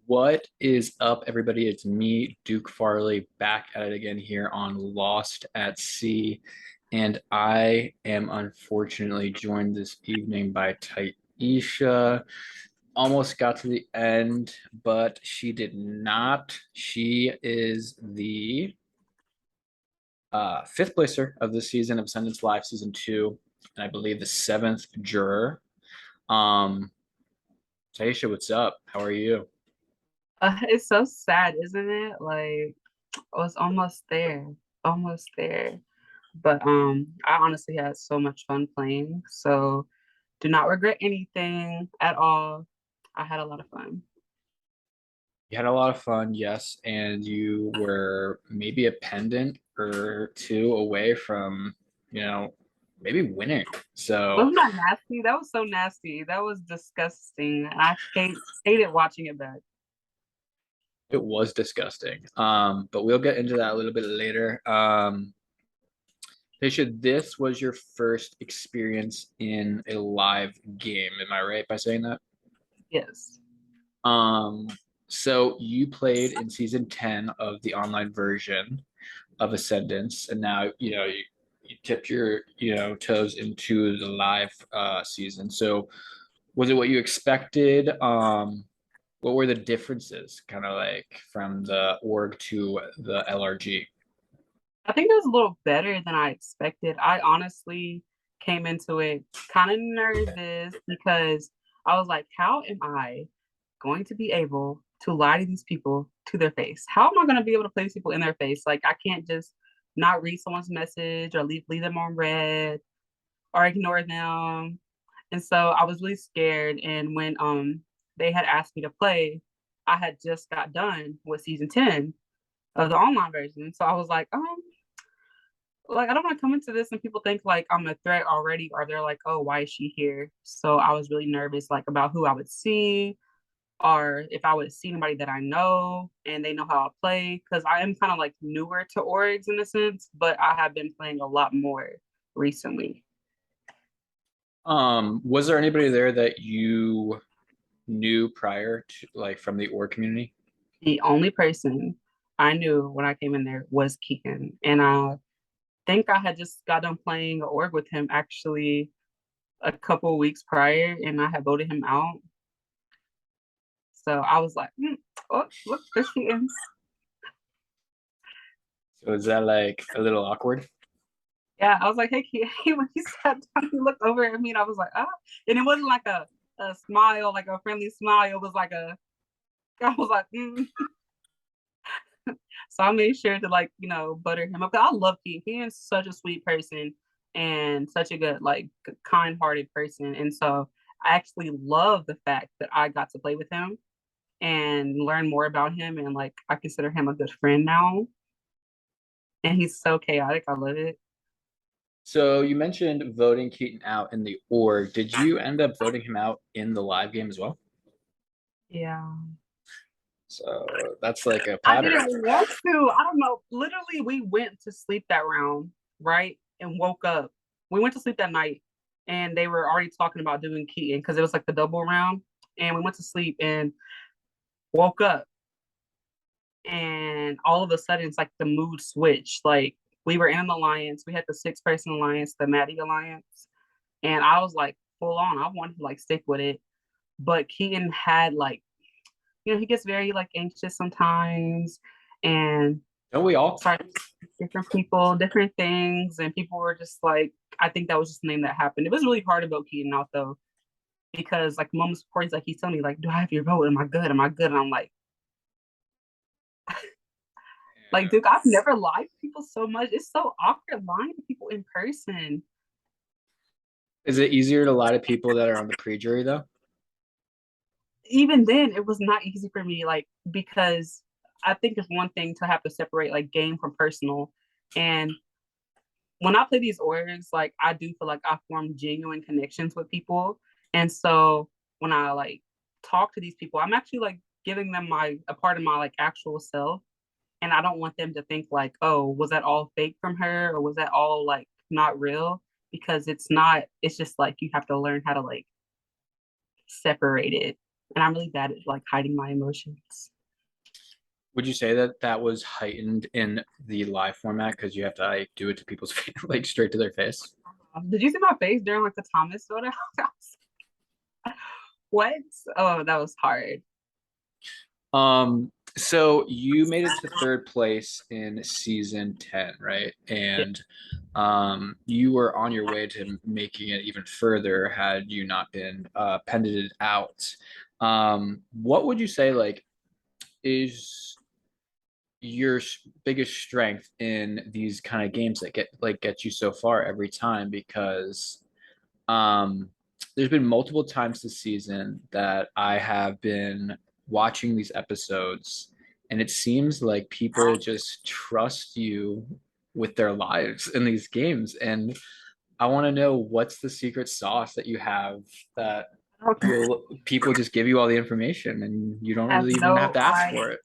What is up, everybody? It's me, Duke Farley, back at it again here on Lost at Sea. And I am unfortunately joined this evening by Taisha. Almost got to the end, but she did not. She is the fifth placer of this season of Ascendance Live Season 2, and I believe the seventh juror. Um, Taisha, what's up? How are you? It's so sad, isn't it? Like, I was almost there, almost there. But I honestly had so much fun playing. So do not regret anything at all. I had a lot of fun. You had a lot of fun, yes, and you were maybe a pendant or two away from, you know, maybe winning. So Wasn't that nasty? That was so nasty. That was disgusting. I hated watching it back. it was disgusting. But we'll get into that a little bit later. Tisha, this was your first experience in a live game. Am I right by saying that? Yes. Um, so you played in season 10 of the online version of Ascendance, and now you tipped your toes into the live season. So was it what you expected? What were the differences, kind of like from the org to the LRG? I think it was a little better than I expected. I honestly came into it kind of nervous because I was like, how am I going to be able to lie to these people to their face? How am I going to be able to play these people in their face? Like, I can't just not read someone's message or leave them on red or ignore them. And so I was really scared. And when they had asked me to play, I had just got done with season 10 of the online version. So I was like I don't want to come into this and people think like I'm a threat already, or they're like, oh, why is she here? So I was really nervous like about who I would see, or if I would see anybody that I know and they know how I play. Because I am kind of like newer to orgs in a sense, but I have been playing a lot more recently. Was there anybody there that you knew prior to, like, from the org community? The only person I knew when I came in there was Keegan, and I think I had just got done playing org with him actually a couple of weeks prior, and I had voted him out. So I was like, oh, look, there's Keaton. So is that like a little awkward? Yeah, I was like, hey, Keaton. When he sat down, he looked over at me, and I was like, ah. And it wasn't like a smile, like a friendly smile. It was like I was like, So I made sure to like, butter him up. I love Keaton. Keaton's such a sweet person and such a good, like, kind-hearted person. And so I actually love the fact that I got to play with him and learn more about him. And like, I consider him a good friend now. And he's so chaotic. I love it. So you mentioned voting Keaton out in the org. Did you end up voting him out in the live game as well? Yeah. So that's like a I pattern. didn't want to. I don't know. Literally, we went to sleep that round, right? And woke up. We went to sleep that night and they were already talking about doing Keaton because it was like the double round. And we went to sleep and woke up. And all of a sudden, it's like the mood switched. Like, we were in an alliance. We had the six-person alliance, the Maddie alliance. And I was like, full on. I wanted to like stick with it. But Keaton had like, he gets very like anxious sometimes. And Don't we all? started different people, different things, and people were just like, I think that was just the name that happened. It was really hard to vote Keaton out though, because like moments before he's telling me like, "Do I have your vote? Am I good? Am I good?" And I'm like, Yeah. dude, I've never lied to people so much. It's so awkward lying to people in person. Is it easier to lie to people that are on the pre-jury though? Even then, it was not easy for me, like because I think it's one thing to have to separate like game from personal, and when I play these orgs, like I do feel like I form genuine connections with people. And so when I like talk to these people, I'm actually like giving them a part of my like actual self. And I don't want them to think like, oh, was that all fake from her? Or was that all like not real? Because it's not, it's just like you have to learn how to like separate it. And I'm really bad at like hiding my emotions. Would you say that that was heightened in the live format because you have to like do it to people's face, like straight to their face? Did you see my face during like the Thomas photo? What? Oh, that was hard. So you made it to third place in season 10, right? Yeah. And you were on your way to making it even further had you not been pended out. What would you say like is your biggest strength in these kind of games that get you so far every time? Because um, there's been multiple times this season that I have been watching these episodes, and it seems like people just trust you with their lives in these games. And I want to know what's the secret sauce that you have that I people just give you all the information and you don't have really even have no to ask idea. for it.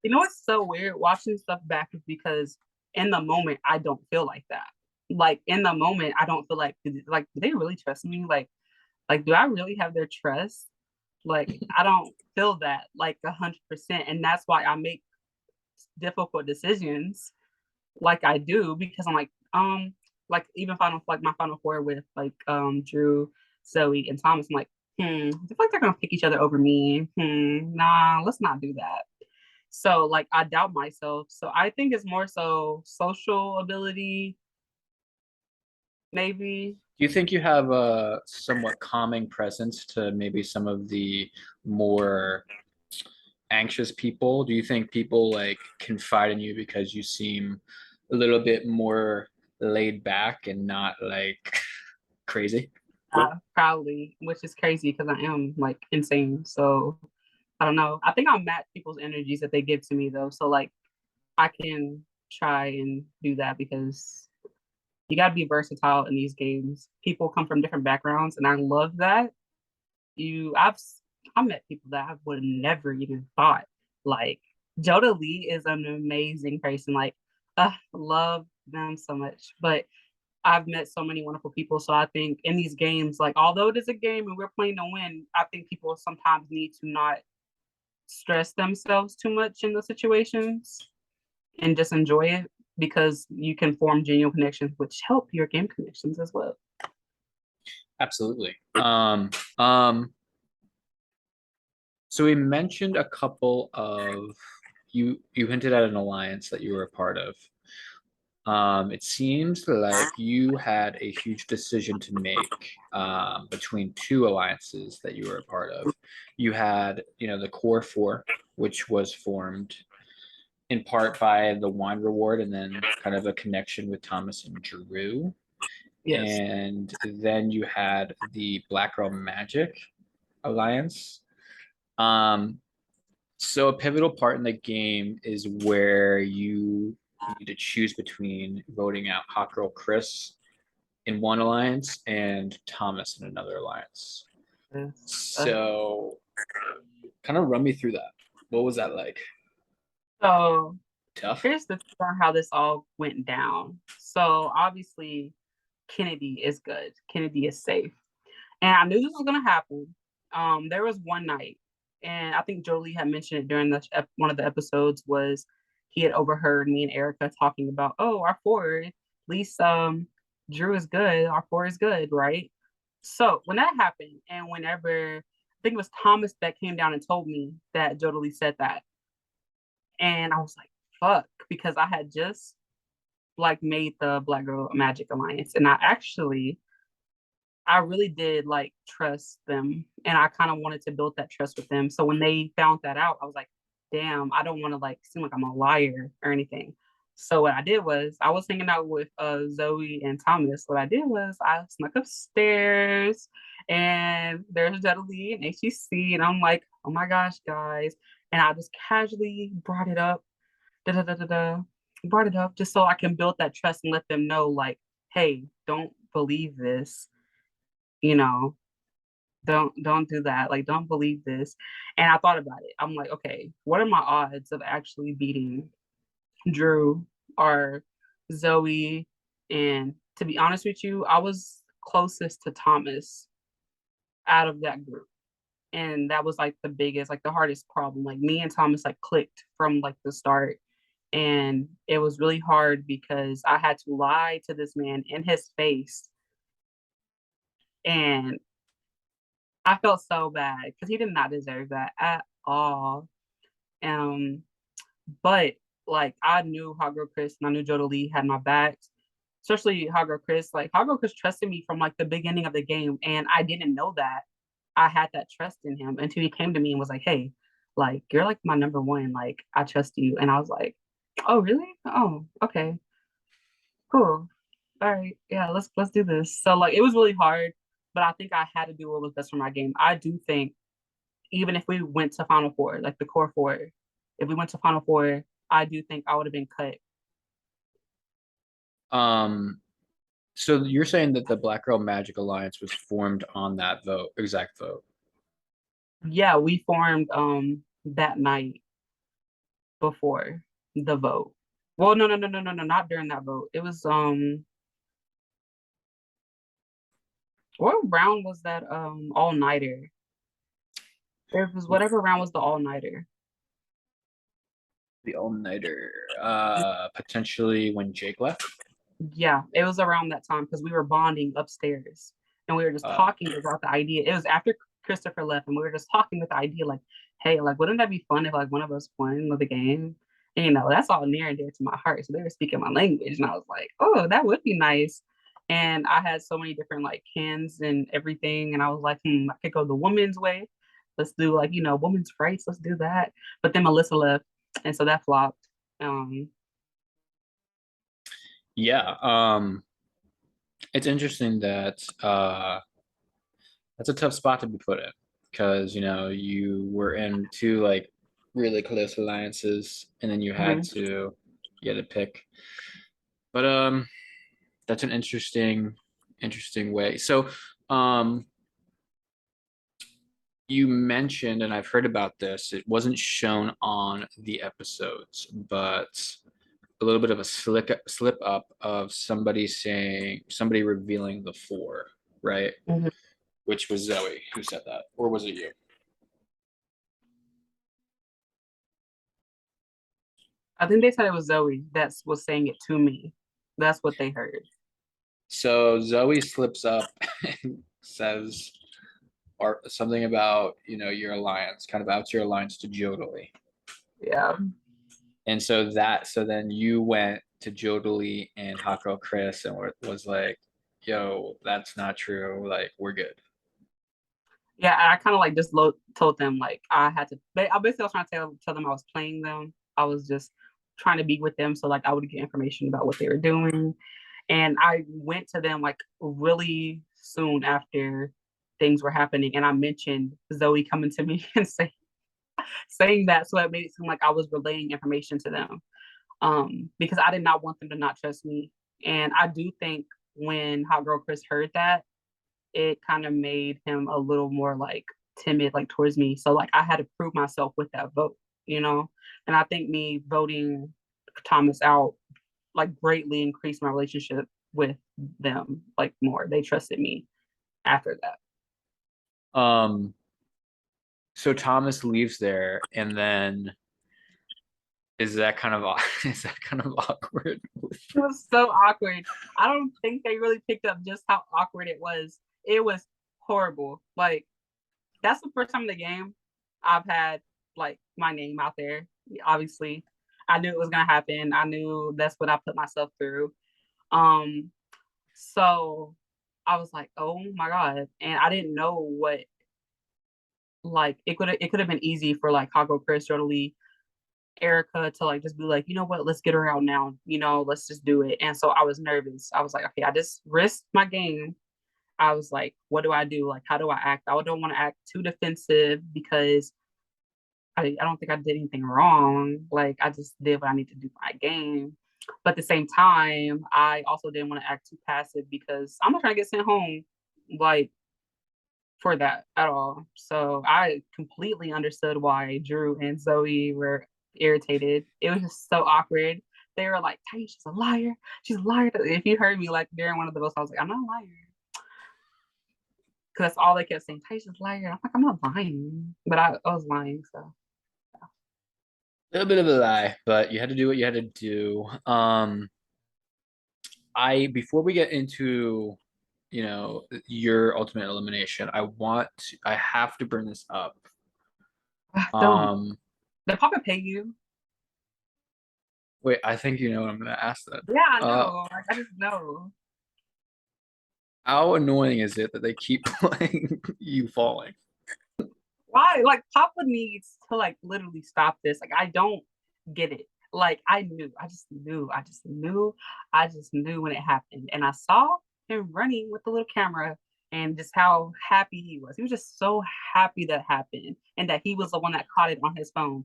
You know what's so weird? Watching stuff back is because in the moment I don't feel like that. Like in the moment I don't feel like do they really trust me? Like do I really have their trust? Like I don't feel that like 100%, and that's why I make difficult decisions like I do because I'm like even my final four with like Drew, Zoe, and Thomas. I'm like, I feel like they're gonna pick each other over me. Nah, let's not do that. So like I doubt myself. So I think it's more so social ability, maybe. Do you think you have a somewhat calming presence to maybe some of the more anxious people? Do you think people like confide in you because you seem a little bit more laid back and not like crazy? Probably, which is crazy because I am like insane. So I don't know. I think I'll match people's energies that they give to me though. So like I can try and do that because you got to be versatile in these games. People come from different backgrounds, and I love that. You, I've met people that I would have never even thought. Like Joda Lee is an amazing person. Like, love them so much. But I've met so many wonderful people. So I think in these games, like although it is a game and we're playing to win, I think people sometimes need to not stress themselves too much in the situations and just enjoy it because you can form genuine connections, which help your game connections as well. Absolutely. Um, so we mentioned a couple of you hinted at an alliance that you were a part of. It seems like you had a huge decision to make between two alliances that you were a part of. You had, the core four, which was formed in part by the wine reward and then kind of a connection with Thomas and Drew. Yes. And then you had the Black Girl Magic Alliance. Um, so a pivotal part in the game is where you need to choose between voting out Hot Girl Chris in one alliance and Thomas in another alliance. Yes. So kind of run me through that. What was that like? So Tough? here's the thing on how this all went down. So obviously Kennedy is good. Kennedy is safe. And I knew this was gonna happen. There was one night, and I think Jolie had mentioned it during one of the episodes was he had overheard me and Erica talking about, oh, our four, at least Drew is good, our four is good, right? So when that happened, and whenever I think it was Thomas that came down and told me that Jolie said that, and I was like, fuck, because I had just like made the Black Girl Magic Alliance, and I really did like trust them, and I kind of wanted to build that trust with them. So when they found that out, I was like, damn, I don't want to like seem like I'm a liar or anything. So what I did was I was hanging out with Zoe and Thomas. What I did was I snuck upstairs and there's Lee and HEC, and I'm like, oh my gosh, guys. And I just casually brought it up, da da da da da, brought it up just so I can build that trust and let them know, like, hey, don't believe this, you know, don't do that, like don't believe this. And I thought about it, I'm like, okay, what are my odds of actually beating Drew or Zoe? And to be honest with you, I was closest to Thomas out of that group. And that was like the biggest, like the hardest problem. Like me and Thomas like clicked from like the start. And it was really hard because I had to lie to this man in his face. And I felt so bad because he did not deserve that at all. Um, but like I knew Hot Girl Chris and I knew Joda Lee had my backs, especially Hot Girl Chris. Like Hot Girl Chris trusted me from like the beginning of the game, and I didn't know that I had that trust in him until he came to me and was like, "Hey, like you're like my number one. Like I trust you." And I was like, "Oh really? Oh okay, cool. All right, yeah, let's do this." So like it was really hard, but I think I had to do what was best for my game. I do think even if we went to Final Four, like the core four, if we went to Final Four, I do think I would have been cut. Um, so you're saying that the Black Girl Magic Alliance was formed on that vote, exact vote. Yeah, we formed that night before the vote. Well, no, not during that vote. It was what round was that all nighter? It was whatever round was the all nighter. The all-nighter, potentially when Jake left. Yeah, it was around that time because we were bonding upstairs and we were just Uh, talking about the idea. It was after Christopher left and we were just talking with the idea like, hey, like wouldn't that be fun if like one of us won with the game? And you know, that's all near and dear to my heart. So they were speaking my language and I was like, oh, that would be nice. And I had so many different like cans and everything. And I was like, I could go the woman's way. Let's do like, you know, women's rights. Let's do that. But then Melissa left. And so that flopped. Um, yeah. It's interesting that that's a tough spot to be put in because you were in two like really close alliances, and then mhm. you had to pick. But that's an interesting way. So um, you mentioned, and I've heard about this. It wasn't shown on the episodes, but a little bit of a slip up of somebody revealing the four, right? Mhm. Which was Zoe who said that, or was it you? I think they said it was Zoe that was saying it to me. That's what they heard. So Zoe slips up and says or something about your alliance, kind of outs your alliance to Jodely. Yeah. And so then you went to Jodely and Hot Girl Chris and was like, yo, that's not true. Like, we're good. Yeah, I kind of like just told them like I had to. I basically was trying to tell them I was playing them. I was just trying to be with them, so like I would get information about what they were doing. And I went to them like really soon after things were happening, and I mentioned Zoe coming to me and saying that, so it made it seem like I was relaying information to them. Because I did not want them to not trust me. And I do think when Hot Girl Chris heard that, it kind of made him a little more like timid, like towards me. So like I had to prove myself with that vote, you know? And I think me voting Thomas out like greatly increased my relationship with them like more. They trusted me after that. Um, so Thomas leaves there, and then is that kind of is that kind of awkward? It was so awkward. I don't think they really picked up just how awkward it was. It was horrible. Like that's the first time in the game I've had like my name out there. Obviously, I knew it was gonna happen. I knew that's what I put myself through. Um, so I was like, oh my god, and I didn't know what like it could have been easy for like Hago, Chris, Jordan, Erica to like just be like, you know what, let's get her out now. You know, let's just do it. And so I was nervous. I was like, okay, I just risked my game. I was like, what do I do? Like, how do I act? I don't want to act too defensive because I don't think I did anything wrong. Like I just did what I need to do for my game. But at the same time, I also didn't want to act too passive because I'm not trying to get sent home like for that at all. So I completely understood why Drew and Zoe were irritated. It was just so awkward. They were like, Taisha's a liar. She's a liar. If you heard me like during one of the votes, I was like, I'm not a liar. that's all they kept saying. Tyson's liar. I'm like, I'm not lying, but I was lying. So A little bit of a lie, but you had to do what you had to do. I before we get into your ultimate elimination, I have to bring this up. don't. Um, Did Papa pay you? Wait, I think you know what I'm gonna ask then. Yeah, I Uh, know. Like, I just know. how annoying is it that they keep playing you falling? Why? Like Papa needs to like literally stop this. Like I don't get it. Like I knew. I just knew when it happened. And I saw him running with the little camera and just how happy he was. He was just so happy that happened and that he was the one that caught it on his phone.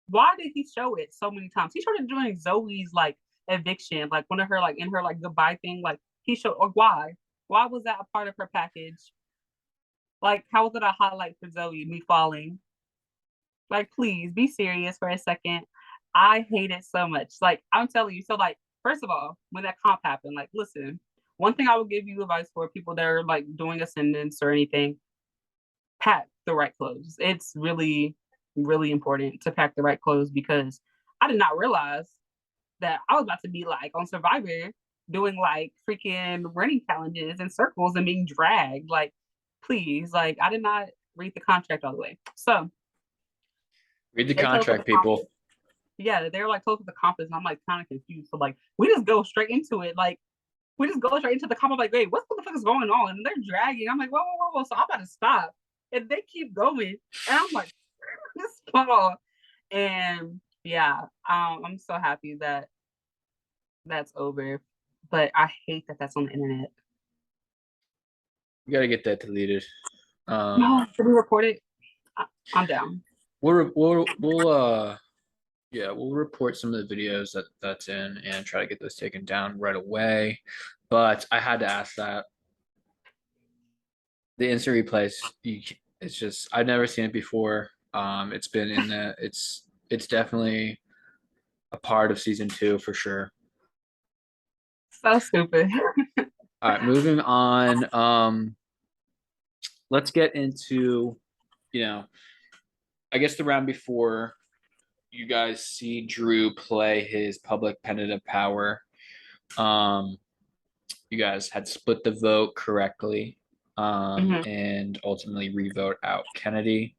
Why did he show it so many times? He showed it during Zoe's like eviction, like one of her like in her like goodbye thing. Like he showed or why? Why was that a part of her package? Like, how was it a highlight for Zoe, me falling? Like, please be serious for a second. I hate it so much. Like, I'm telling you. So, like, first of all, when that comp happened, like, listen, one thing I will give you advice for people that are like doing Ascendance or anything, pack the right clothes. It's really, really important to pack the right clothes because I did not realize that I was about to be like on Survivor doing like freaking running challenges and circles and being dragged. Like, please, like, I did not read the contract all the way. So Read the they tell us what the contract, comp people. is. Yeah, they're like told us what the comp is, and I'm like kind of confused. So like, we just go straight into it. Like, we just go straight into the comp. I'm like, wait, what the fuck is going on? And they're dragging. I'm like, whoa, whoa, whoa, whoa. So I'm about to stop, and they keep going, and I'm like, this fall. And yeah, I'm so happy that that's over. But I hate that that's on the internet. You gotta get that deleted. No, should we report it? I'm down. We'll yeah, we'll report some of the videos that's in and try to get those taken down right away. But I had to ask that the instant replays, it's just I've never seen it before. It's been in it's definitely a part of season two for sure. So stupid. All right, moving on. Let's get into, you know, I guess the round before you guys see Drew play his public penitent power. Um, you guys had split the vote correctly, Mhm. and ultimately revote out Kennedy.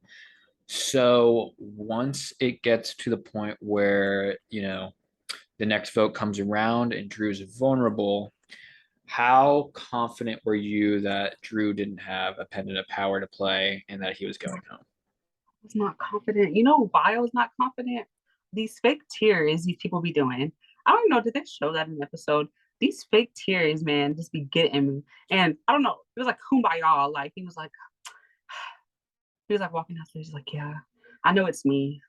So once it gets to the point where, the next vote comes around and Drew's vulnerable, how confident were you that Drew didn't have a pendant of power to play and that he was going home? I was not confident. You know why I was not confident? These fake tears these people be doing. I don't even know, did they show that in the episode? These fake tears, man, just be getting me. And I don't know, it was like kumbaya. Like he was like walking downstairs, he's like, yeah, I know it's me.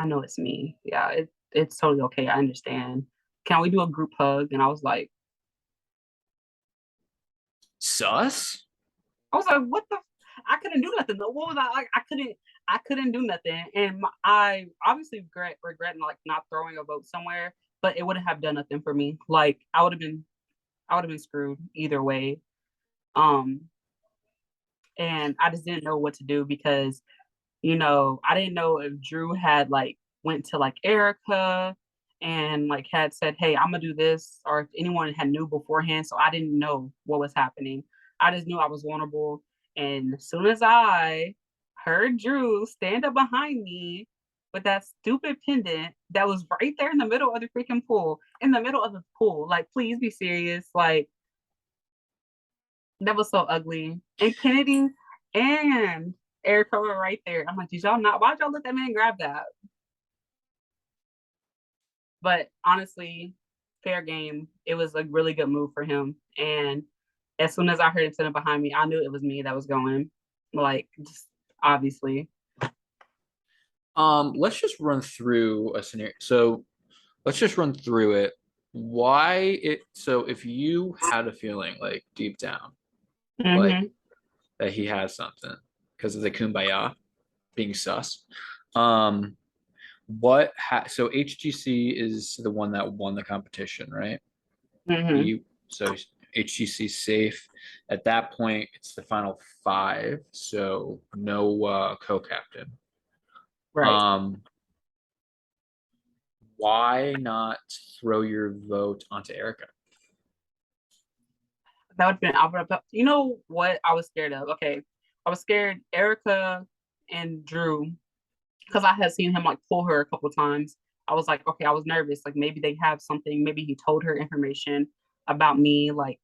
I know it's me. Yeah, it's totally okay. I understand. Can we do a group hug? And Sus? I was like, what the? I couldn't do nothing. Though. What was I like? I couldn't do nothing. And I obviously regret like not throwing a vote somewhere, but it wouldn't have done nothing for me. Like I would have been screwed either way. Um, and I just didn't know what to do because I didn't know if Drew had like went to like Erica and like had said, "Hey, I'm gonna do this," or if anyone had knew beforehand. So I didn't know what was happening. I just knew I was vulnerable, and as soon as I heard Drew stand up behind me with that stupid pendant that was right there in the middle of the freaking pool, in the middle of the pool, like please be serious, like that was so ugly. And Kennedy and Erica were right there. I'm like, did y'all not? Why'd y'all let that man grab that? But honestly, fair game. It was a really good move for him. And as soon as I heard him sitting behind me, I knew it was me that was going. Like, just obviously. Let's just run through a scenario. So let's just run through it. So if you had a feeling like deep down, like Mm-hmm. that he has something because of the kumbaya being sus, um, so HGC is the one that won the competition, right? Mm-hmm. You so HGC safe. At that point, it's the final five, so no co-captain. Right. Um, why not throw your vote onto Erica? That would have been, I would have, you know what I was scared of? Okay. I was scared Erica and Drew, because I had seen him like pull her a couple of times. I was like, okay, I was nervous. Like maybe they have something, maybe he told her information about me, like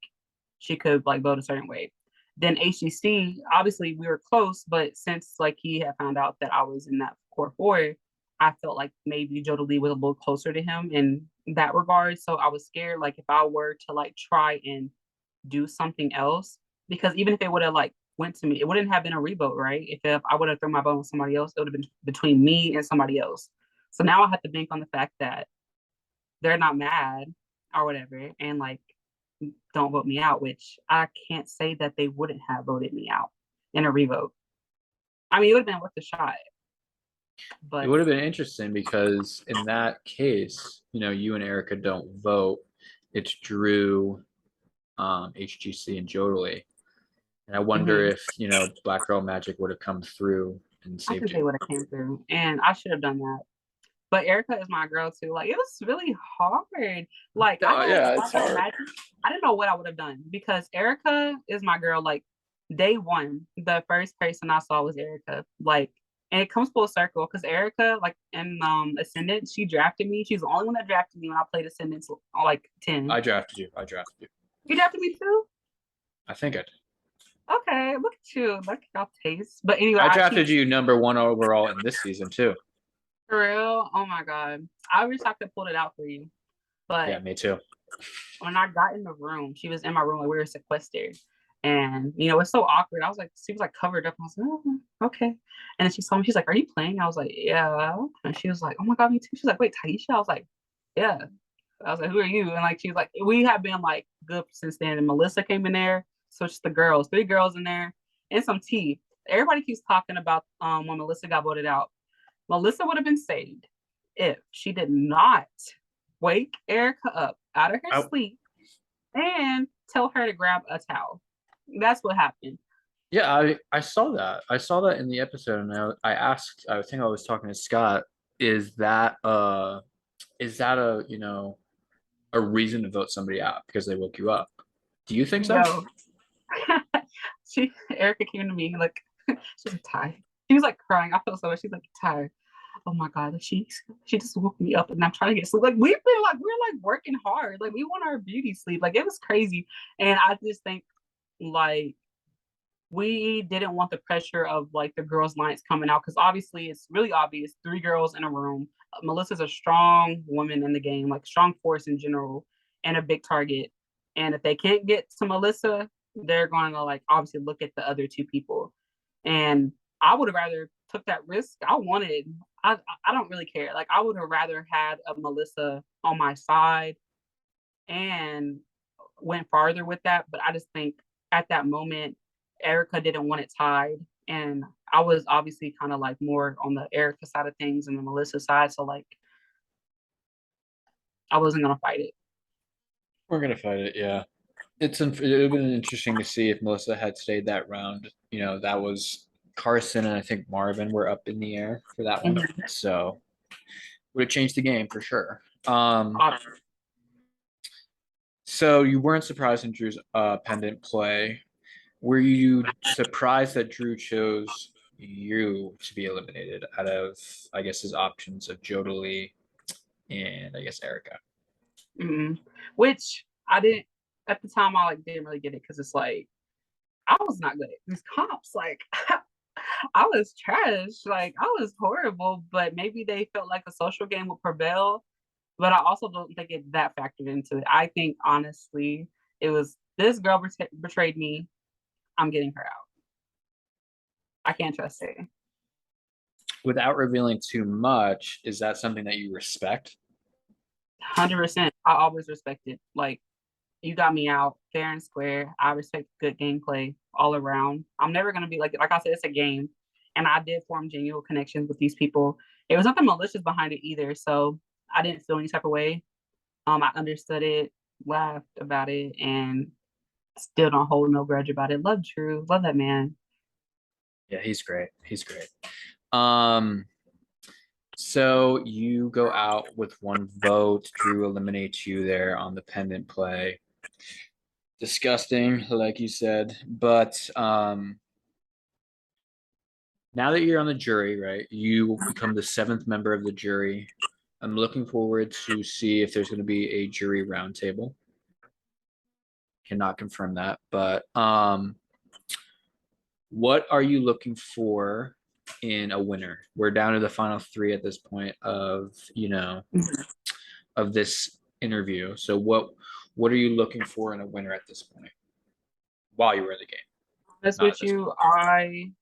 she could like vote a certain way. Then HGC, obviously we were close, but since like he had found out that I was in that core four, I felt like maybe Jodie was a little closer to him in that regard. So I was scared, like if I were to like try and do something else, because even if it would have like went to me, it wouldn't have been a revote, right? If I would have thrown my vote on somebody else, it would have been between me and somebody else. So now I have to think on the fact that they're not mad or whatever, and like don't vote me out, which I can't say that they wouldn't have voted me out in a revote. I mean, it would have been worth a shot, It but would have been interesting because in that case, you and Erica don't vote. It's Drew, HGC, and Jodie. And I wonder mhm, if, Black Girl Magic would have come through and I saved think you. they would have came through, and I should have done that. But Erica is my girl too. Like it was really hard. Like I had Yeah, it's Black Girl hard. Magic. I didn't know what I would have done because Erica is my girl. Like day one, the first person I saw was Erica. Like, and it comes full circle because Erica, like in Ascendance, she drafted me. She's the only one that drafted me when I played Ascendance like 10. I drafted you. I drafted you. You drafted me too? I think I did. Okay, look at you. Look at y'all taste. But anyway, I I keep drafted you number one overall in this season too. for real. Oh my god. I wish I could pull it out for you. Yeah, But me too. when I got in the room, she was in my room, like we were sequestered. And it's so awkward. I was like, she was like covered up. I was like, oh, okay. And then she saw me, she's like, are you playing? I was like, yeah. And she was like, oh my God, me too. She's like, wait, Taisha? I was like, yeah. I was like, who are you? And like she was like, we have been like good since then. And Melissa came in there. So it's just the girls, three girls in there, and some tea. Everybody keeps talking about when Melissa got voted out. Melissa would have been saved if she did not wake Erica up out of her I, sleep and tell her to grab a towel. That's what happened. yeah, I saw that. I saw that in the episode, and I asked. I think I was talking to Scott. Is that a a reason to vote somebody out because they woke you up? Do you think so? Yo, Erica came to me like she's like, tired. She was like crying. I felt so bad. She's like tired. Oh my god, like she just woke me up and I'm trying to get sleep. Like we're like working hard. Like we want our beauty sleep. Like it was crazy. And I just think like we didn't want the pressure of like the girls' lines coming out because obviously it's really obvious three girls in a room. Melissa's a strong woman in the game, like strong force in general, and a big target. And if they can't get to Melissa, they're going to like obviously look at the other two people. And I would have rather took that risk. I don't really care. Like I would have rather had a Melissa on my side and went farther with that. But I just think at that moment, Erica didn't want it tied. And I was obviously kind of like more on the Erica side of things and the Melissa side. So like I wasn't gonna fight it. We're gonna fight it. Yeah, it would have been interesting to see if Melissa had stayed that round. That was Carson and I think Marvin were up in the air for that one, Mm-hmm. so would have changed the game for sure. So you weren't surprised in Drew's pendant play. Were you surprised that Drew chose you to be eliminated out of, I guess, his options of Jodie and I guess Erica? Mm-hmm. Which I didn't at the time. I like didn't really get it because it's like I was not good at these comps. Like I was trash. Like I was horrible. But maybe they felt like a social game would prevail. But I also don't think that factored into it. I think honestly, it was this girl betrayed me. I'm getting her out. I can't trust her. Without revealing too much, is that something that you respect? 100%. I always respected. Like you got me out fair and square. I respect good gameplay all around. I'm never gonna be like I said, it's a game, and I did form genuine connections with these people. It was nothing malicious behind it either, so I didn't feel any type of way. I understood it, laughed about it, and Still don't hold no grudge about it. Love Drew. Love that man. Yeah, he's great. He's great. Um, so you go out with one vote. Drew eliminates you there on the pendant play. Disgusting, like you said. But now that you're on the jury, right? You become the seventh member of the jury. I'm looking forward to see if there's going to be a jury roundtable. Cannot confirm that, but what are you looking for in a winner? We're down to the final three at this point of of this interview. So what are you looking for in a winner at this point while you were in the game? Honest Not at with this you, point. I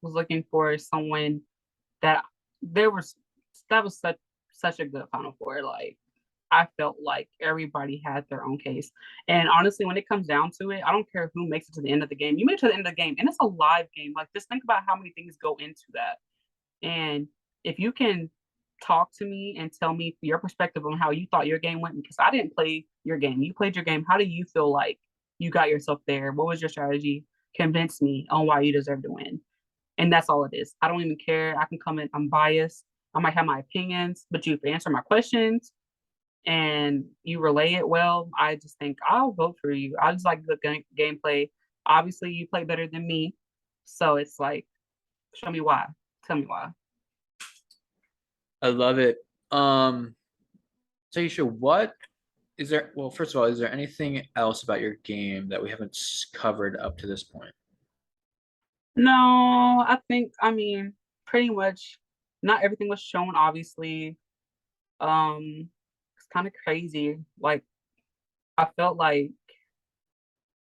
was looking for someone that there was that was such a good Final Four. Like I felt like everybody had their own case. And honestly, when it comes down to it, I don't care who makes it to the end of the game. You make it to the end of the game, and it's a live game. Like just think about how many things go into that. And if you can talk to me and tell me your perspective on how you thought your game went, because I didn't play your game. You played your game. How do you feel like you got yourself there? What was your strategy? Convince me on why you deserve to win. And that's all it is. I don't even care. I can come in, I'm biased. I might have my opinions, but you answer my questions and you relay it well. I just think I'll vote for you. I just like good gameplay. Obviously, you play better than me. So it's like, show me why. Tell me why. I love it. So you should what is there? Well, first of all, is there anything else about your game that we haven't covered up to this point? No, I mean, pretty much not everything was shown, obviously. It's kind of crazy. Like, I felt like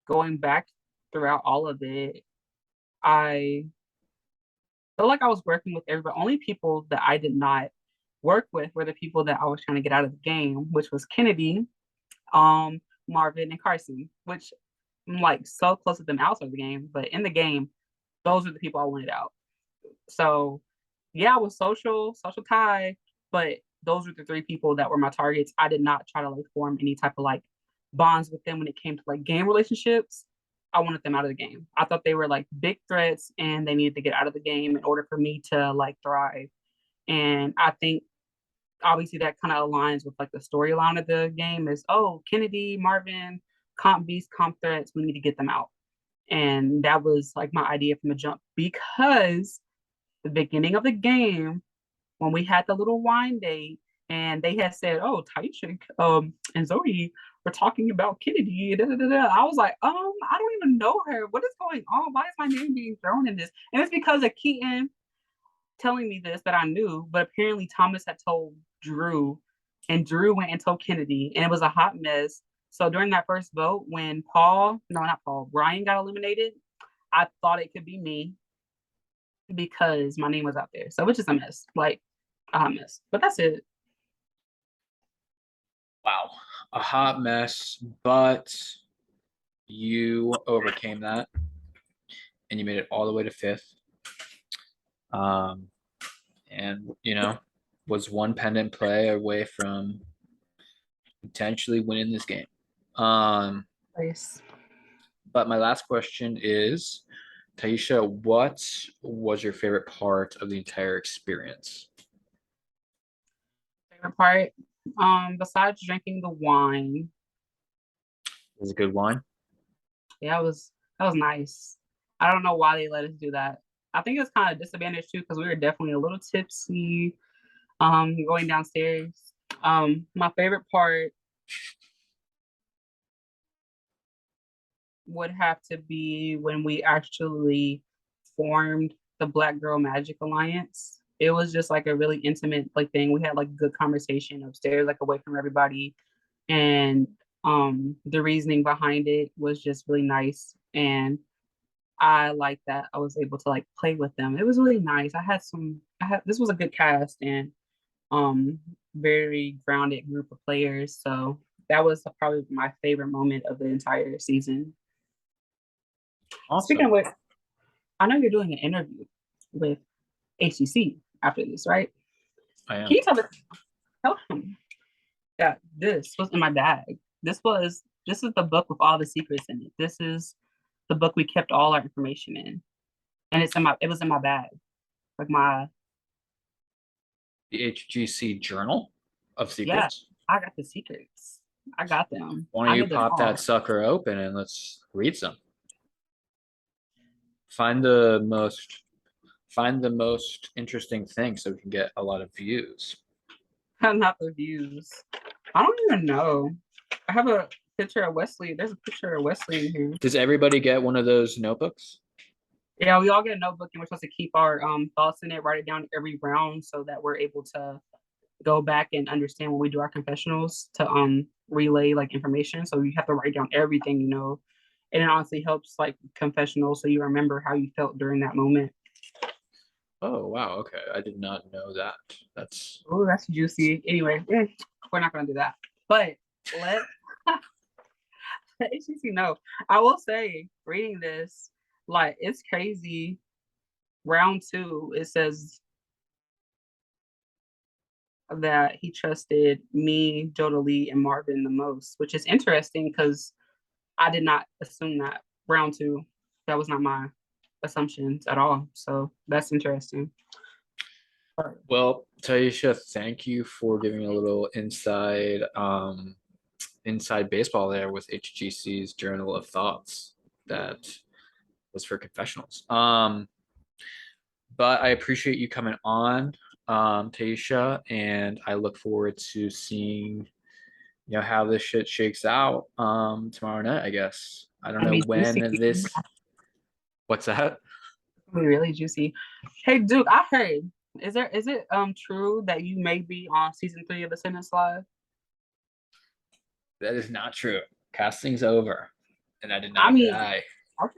going back throughout all of it, I felt like I was working with everybody. Only people that I did not work with were the people that I was trying to get out of the game, which was Kennedy, um, Marvin, and Carson, which I'm like so close with them outside of the game, but in the game, those are the people I wanted out. So yeah, I was social tie, but those were the three people that were my targets. I did not try to like form any type of like bonds with them when it came to like game relationships. I wanted them out of the game. I thought they were like big threats and they needed to get out of the game in order for me to like thrive. And I think obviously that kind of aligns with like the storyline of the game is Kennedy, Marvin, comp beast, comp threats, we need to get them out. And that was like my idea from the jump because the beginning of the game when we had the little wine date and they had said, "Oh, Taisha and Zoe were talking about Kennedy." Da, da, da, da. I was like, I don't even know her. What is going on? Why is my name being thrown in this?" And it's because of Keaton telling me this that I knew, but apparently Thomas had told Drew, and Drew went and told Kennedy, and it was a hot mess. So during that first vote, when not Paul, Ryan got eliminated, I thought it could be me because my name was out there. So which is a mess, like a hot mess. But that's it. Wow, a hot mess, but you overcame that and you made it all the way to fifth. Um, and was one pendant play away from potentially winning this game. Um, Nice. but my last question is, Taisha, what was your favorite part of the entire experience? Favorite part, besides drinking the wine, Was it good wine? yeah, that was nice. I don't know why they let us do that. I think it's kind of disadvantaged too because we were definitely a little tipsy. Going downstairs. My favorite part would have to be when we actually formed the Black Girl Magic Alliance. It was just like a really intimate like thing. We had like good conversation upstairs, like away from everybody. And the reasoning behind it was just really nice. And I like that I was able to like play with them. It was really nice. I had this was a good cast and um very grounded group of players. So that was probably my favorite moment of the entire season. Speaking Awesome. of which, I know you're doing an interview with HCC after this, right? I Can am. you tell him that this was in my bag? This was This is the book with all the secrets in it. This is the book we kept all our information in, and it was in my bag, like my The HGC Journal of yeah. Secrets. I got the secrets. I got them. Why don't I you knew them pop that all. sucker open and let's read some. Find the most find the most interesting thing so we can get a lot of views. Not the views. I don't even know. I have a picture of Wesley. There's a picture of Wesley in here. Does everybody get one of those notebooks? Yeah, we all get a notebook and we're supposed to keep our thoughts in it, write it down every round so that we're able to go back and understand when we do our confessionals to relay like information. So you have to write down everything, you know. And it honestly helps like confessional so you remember how you felt during that moment. Oh wow, okay. I did not know that. That's Oh, that's juicy. Anyway, we're not gonna do that. But let HCC know. I will say, reading this, like it's crazy. Round two, it says that he trusted me, Jodalee, and Marvin the most, which is interesting because I did not assume that round two. That was not my assumptions at all. So that's interesting. well, Taisha, thank you for giving a little inside baseball there with HGC's Journal of Thoughts. That was for confessionals. But I appreciate you coming on, Taisha, and I look forward to seeing how this shit shakes out tomorrow night, I guess. I don't Gonna know be juicy. when this what's that? Gonna be really juicy. Hey Duke, I heard. Is it true that you may be on season 3 of Ascendance Live? That is not true. Casting's over, and I did I not mean, die. okay.